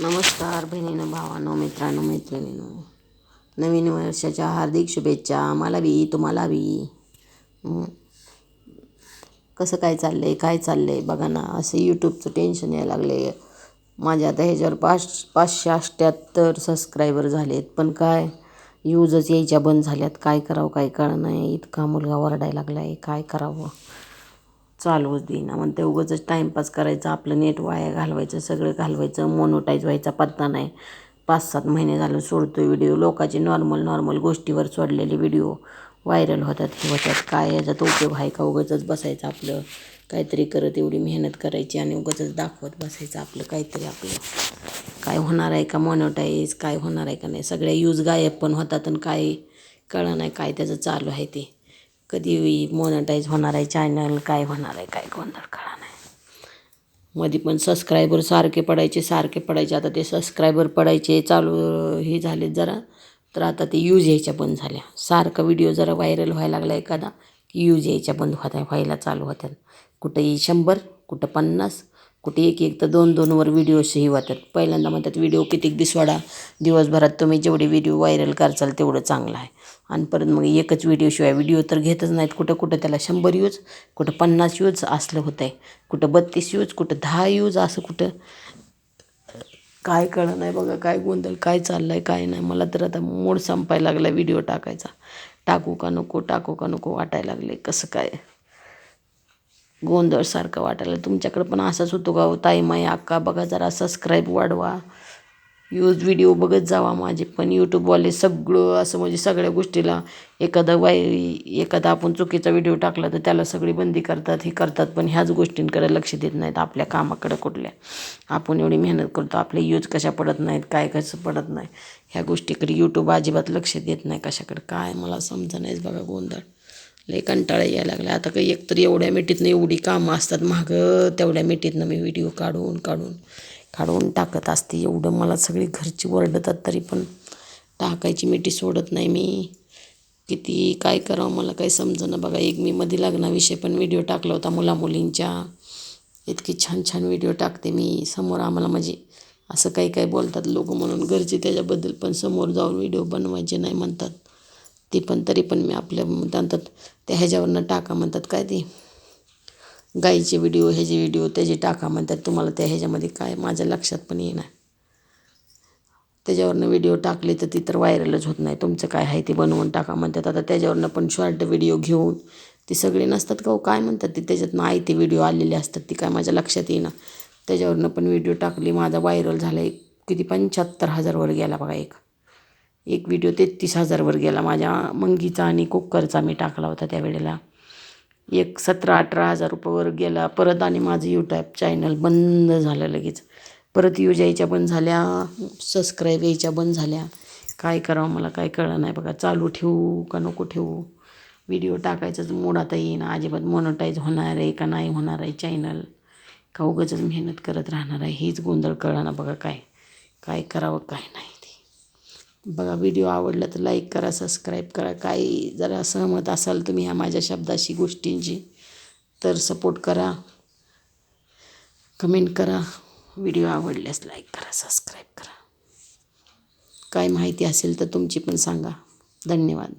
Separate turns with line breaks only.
नमस्कार बहिणीनं, भावांनो, मित्रांनो, मैत्रिणींनो, नवीन वर्षाच्या हार्दिक शुभेच्छा. मला बी, तुम्हाला बी. कसं काय चाललं आहे बघा ना. असं यूट्यूबचं टेन्शन यायला लागले. माझ्या आता ह्याच्यावर 578 सबस्क्रायबर झालेत, पण काय यूजच यायच्या बंद झाल्यात. काय करावं काय कळलं नाही. इतका मुलगा ओरडायला लागला आहे, काय करावं चालवच देईना. म्हणते उगाचच टाईमपास करायचा, आपलं नेट वाया घालवायचं, सगळं घालवायचं, मोनोटाईज व्हायचा पत्ता नाही. 5-7 महिने झालं सोडतो आहे व्हिडिओ. लोकांचे नॉर्मल गोष्टीवर सोडलेले व्हिडिओ व्हायरल होतात, हे होतात. काय याच्यात उपयोग आहे का? उगाचच बसायचं आपलं काहीतरी करत, एवढी मेहनत करायची आणि उगाचच दाखवत बसायचं आपलं काहीतरी. आपलं काय होणार आहे का मोनोटाईज, काय होणार आहे का नाही. सगळ्या यूज गायब पण होतात आणि काय कळलं नाही काय त्याचं चालू आहे ते. कधी मोनोटाईज होणार आहे चॅनल, काय होणार आहे काय गोंधळ कळा नाही. मध्ये पण सबस्क्रायबर सारखे पडायचे. आता ते सबस्क्रायबर पडायचे चालू हे झाले जरा, तर आता ते यूज यायच्या बंद झाल्या. सारखा व्हिडिओ जरा व्हायरल व्हायला लागला एखादा की यूज यायच्या बंद व्हायला चालू होत्या. कुठं 100, कुठं 50, कुठे एक तर 2-2वर व्हिडिओही होतात. पहिल्यांदा म्हणतात व्हिडिओ कितीक दिसवाडा, दिवसभरात तुम्ही जेवढे व्हिडिओ व्हायरल करचाल तेवढं चांगलं आहे. आणि परत मग एकच व्हिडिओ तर घेतच नाहीत. कुठं त्याला 100 यूज, कुठं 50 यूज असलं होतं आहे, कुठं 32 यूज, कुठं 10 यूज, असं कुठं काय कळलं नाही बघा. काय गोंधळ काय चाललं आहे काय नाही. मला तर आता मूड संपायला लागला व्हिडिओ टाकायचा. टाकू का नको वाटायला लागले. कसं काय गोंधळ सारखं वाटायला. तुमच्याकडं पण असंच होतो का हो ताई, माई, अक्का? बघा जरा सबस्क्राईब वाढवा, यूज व्हिडिओ बघत जावा माझे पण. यूट्यूबवाले सगळं असं म्हणजे सगळ्या गोष्टीला एखादा आपण चुकीचा व्हिडिओ टाकला तर त्याला सगळी बंदी करतात, हे करतात. पण ह्याच गोष्टींकडे लक्ष देत नाहीत, आपल्या कामाकडं कुठल्या. आपण एवढी मेहनत करतो, आपले यूज कशा पडत नाहीत, काय कसं पडत नाही, ह्या गोष्टीकडे यूट्यूब अजिबात लक्ष देत नाही कशाकडे. काय मला समजा नाहीच बघा गोंधळ. लय कंटाळा यायला लागला आता. काही एकतर एवढ्या मिठीतनं एवढी कामं असतात मागं, तेवढ्या मिठीतनं मी व्हिडिओ काढून टाकत असते. एवढं मला सगळी घरची ओरडतात तरी पण टाकायची मिठी सोडत नाही मी. किती काय करावं मला काही समजेना बघा. एक मी मध्ये लग्नाविषयी पण व्हिडिओ टाकला होता, मुलींच्या. इतकी छान व्हिडिओ टाकते मी. समोर आम्हाला म्हणजे असं काही बोलतात लोक म्हणून घरचे त्याच्याबद्दल, पण समोर जाऊन व्हिडिओ बनवायचे नाही म्हणतात ते. पण तरी पण मी आपल्या म्हणतात त्या ह्याच्यावरनं टाका म्हणतात, काय ते गाईचे व्हिडिओ, ह्याचे व्हिडिओ त्याचे टाका म्हणतात. तुम्हाला त्या ह्याच्यामध्ये काय माझ्या लक्षात पण येणार. त्याच्यावरनं व्हिडिओ टाकले तर ती तर व्हायरलच होत नाही. तुमचं काय आहे ते बनवून टाका म्हणतात. आता त्याच्यावरनं पण शॉर्ट व्हिडिओ घेऊन ती सगळे नसतात का हो, काय म्हणतात ते, त्याच्यातनं ते व्हिडिओ आलेले असतात, ती काय माझ्या लक्षात येईना. त्याच्यावरनं पण व्हिडिओ टाकली, माझा व्हायरल झाला. किती 75,000 गेला बघा. एक व्हिडिओ 33,000 गेला. माझ्या मंगीचा आणि कुक्करचा मी टाकला होता त्यावेळेला. एक 17-18 गेला. परत आणि माझं यूट्यूब चॅनल बंद झालं लगेच. परत यूज यायच्या बंद झाल्या, सबस्क्राईब यायच्या बंद झाल्या. काय करावं मला काय कळलं नाही बघा. चालू ठेवू का नको ठेवू? व्हिडिओ टाकायचंच मूड आता येईना अजिबात. मोनोटाईज होणार आहे का नाही होणार आहे चॅनल, का उगाचच मेहनत करत राहणार आहे, हीच गोंधळ कळना बघा. काय करावं काय नाही ते बघा. व्हिडिओ आवडला तर लाईक करा, सबस्क्राईब करा. काही जरा सहमत असाल तुम्ही ह्या माझ्या शब्दाशी, गोष्टींची, तर सपोर्ट करा, कमेंट करा. व्हिडिओ आवडल्यास लाईक करा, सबस्क्राईब करा. काय माहिती असेल तर तुमची पण सांगा. धन्यवाद.